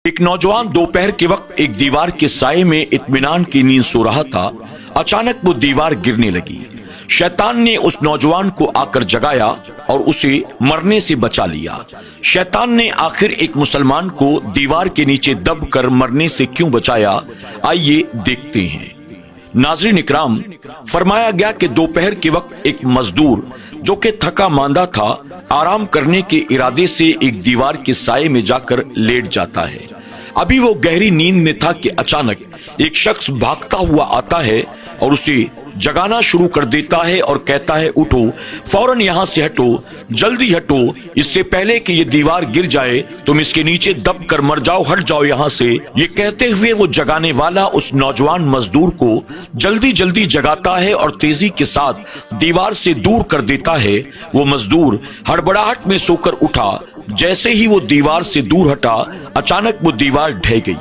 ایک نوجوان دوپہر کے وقت ایک دیوار کے سائے میں اطمینان کی نیند سو رہا تھا۔ اچانک وہ دیوار گرنے لگی۔ شیطان نے اس نوجوان کو آ کر جگایا اور اسے مرنے سے بچا لیا۔ شیطان نے آخر ایک مسلمان کو دیوار کے نیچے دب کر مرنے سے کیوں بچایا؟ آئیے دیکھتے ہیں۔ ناظرین اکرام، فرمایا گیا کہ دوپہر کے وقت ایک مزدور جو کہ تھکا ماندہ تھا، آرام کرنے کے ارادے سے ایک دیوار کے سائے میں جا کر لیٹ جاتا ہے۔ ابھی وہ گہری نیند میں تھا کہ اچانک ایک شخص بھاگتا ہوا آتا ہے اور اسے جگانا شروع کر دیتا ہے اور کہتا ہے، اٹھو، فوراً یہاں سے ہٹو، جلدی ہٹو، اس سے پہلے کہ یہ دیوار گر جائے، تم اس کے نیچے دب کر مر جاؤ، ہٹ جاؤ یہاں سے۔ یہ کہتے ہوئے وہ جگانے والا اس نوجوان مزدور کو جلدی جلدی جگاتا ہے اور تیزی کے ساتھ دیوار سے دور کر دیتا ہے۔ وہ مزدور ہڑبڑاہٹ میں سو کر اٹھا۔ جیسے ہی وہ دیوار سے دور ہٹا، اچانک وہ دیوار ڈھہ گئی۔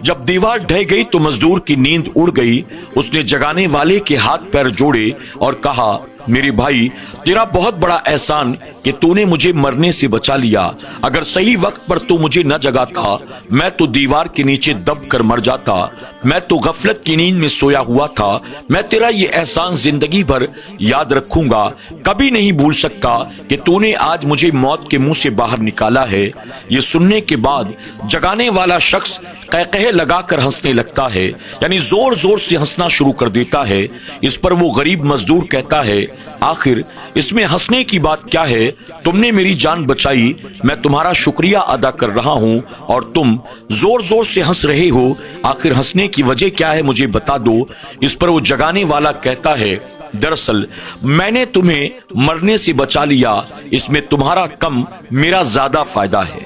جب دیوار ڈھہ گئی تو مزدور کی نیند اڑ گئی۔ اس نے جگانے والے کے ہاتھ پیر جوڑے اور کہا، میرے بھائی، تیرا بہت بڑا احسان کہ تو نے مجھے مرنے سے بچا لیا۔ اگر صحیح وقت پر تو مجھے نہ جگاتا، میں تو دیوار کے نیچے دب کر مر جاتا۔ میں تو غفلت کی نیند میں سویا ہوا تھا۔ میں تیرا یہ احسان زندگی بھر یاد رکھوں گا، کبھی نہیں بھول سکتا کہ تو نے آج مجھے موت کے منہ سے باہر نکالا ہے۔ یہ سننے کے بعد جگانے والا شخص قہقہے لگا کر ہنسنے لگتا ہے، یعنی زور زور سے ہنسنا شروع کر دیتا ہے۔ اس پر وہ غریب مزدور کہتا ہے، آخر اس میں ہنسنے کی بات کیا ہے؟ تم نے میری جان بچائی، میں تمہارا شکریہ ادا کر رہا ہوں اور تم زور زور سے ہنس رہے ہو۔ آخر ہنسنے کی وجہ کیا ہے، مجھے بتا دو۔ اس پر وہ جگانے والا کہتا ہے، دراصل میں نے تمہیں مرنے سے بچا لیا، اس میں تمہارا کم میرا زیادہ فائدہ ہے۔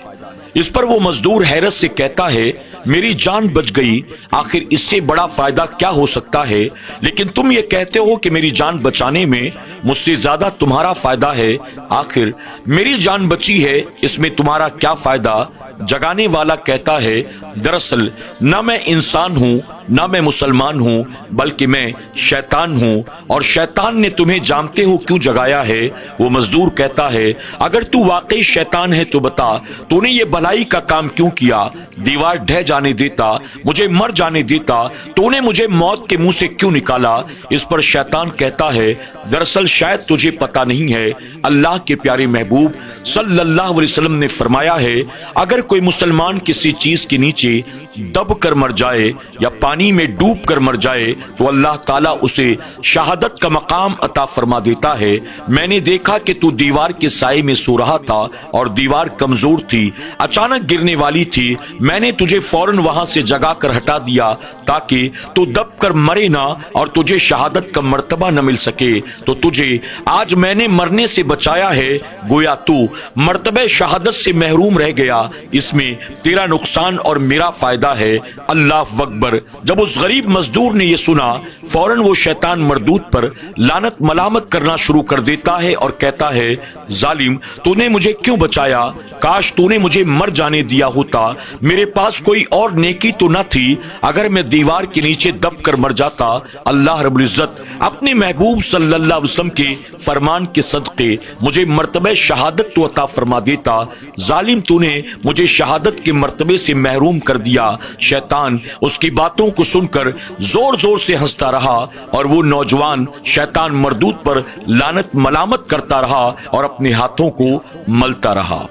اس پر وہ مزدور حیرت سے کہتا ہے، میری جان بچ گئی، آخر اس سے بڑا فائدہ کیا ہو سکتا ہے؟ لیکن تم یہ کہتے ہو کہ میری جان بچانے میں مجھ سے زیادہ تمہارا فائدہ ہے۔ آخر میری جان بچی ہے، اس میں تمہارا کیا فائدہ؟ جگانے والا کہتا ہے، دراصل نہ میں انسان ہوں نہ میں مسلمان ہوں، بلکہ میں شیطان ہوں، اور شیطان نے تمہیں جانتے ہو کیوں جگایا ہے؟ وہ مزدور کہتا ہے، اگر تو واقعی شیطان ہے تو بتا، تو نے یہ بھلائی کا کام کیوں کیا؟ دیوار ڈھہ جانے دیتا، مجھے مر جانے دیتا، تو نے مجھے موت کے منہ سے کیوں نکالا؟ اس پر شیطان کہتا ہے، دراصل شاید تجھے پتا نہیں ہے، اللہ کے پیارے محبوب صلی اللہ علیہ وسلم نے فرمایا ہے، اگر کوئی مسلمان کسی چیز کے نیچے دب کر مر جائے یا پانی میں ڈوب کر مر جائے تو اللہ تعالیٰ اسے شہادت کا مقام عطا فرما دیتا ہے۔ میں نے دیکھا کہ تو دیوار کے سائے میں سو رہا تھا اور دیوار کمزور تھی، اچانک گرنے والی تھی، میں نے تجھے فوراً وہاں سے جگا کر ہٹا دیا تاکہ تو دب کر مرے نہ اور تجھے شہادت کا مرتبہ نہ مل سکے۔ تو تجھے آج میں نے مرنے سے بچایا ہے، گویا تو مرتبہ شہادت سے محروم رہ گیا، اس میں تیرا نقصان اور میرا فائدہ ہے۔ اللہ اکبر۔ جب اس غریب مزدور نے یہ سنا، فوراً وہ شیطان مردود پر لعنت ملامت کرنا شروع کر دیتا ہے اور کہتا ہے، ظالم، تو نے مجھے کیوں بچایا؟ کاش تو نے مجھے مر جانے دیا ہوتا، میرے پاس کوئی اور نیکی تو نہ تھی، اگر میں دیوار کے نیچے دب کر مر جاتا، اللہ رب العزت اپنے محبوب صلی اللہ علیہ وسلم کے فرمان کے صدقے مجھے مرتبہ شہادت تو عطا فرما دیتا۔ ظالم، تو نے مجھے شہادت کے مرتبے سے محروم کر دیا۔ شیطان اس کی باتوں کو سن کر زور زور سے ہنستا رہا اور وہ نوجوان شیطان مردود پر لعنت ملامت کرتا رہا اور اپنے ہاتھوں کو ملتا رہا۔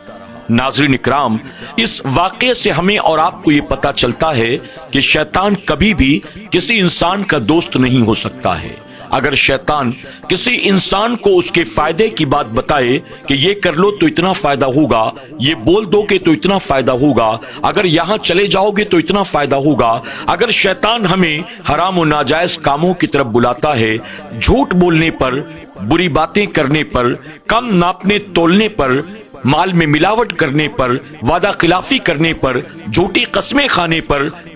ناظرین اکرام، اس واقعے سے ہمیں اور آپ کو یہ پتا چلتا ہے کہ شیطان کبھی بھی کسی انسان کا دوست نہیں ہو سکتا ہے۔ اگر شیطان کسی انسان کو اس کے فائدے کی بات بتائے کہ یہ کر لو تو اتنا فائدہ ہوگا، یہ بول دو کہ تو اتنا فائدہ ہوگا، اگر یہاں چلے جاؤ گے تو اتنا فائدہ ہوگا، اگر شیطان ہمیں حرام و ناجائز کاموں کی طرف بلاتا ہے، جھوٹ بولنے پر، بری باتیں کرنے پر، کم ناپنے تولنے پر، مال میں ملاوٹ کرنے پر، وعدہ خلافی کرنے پر، جھوٹی قسمیں کھانے پر،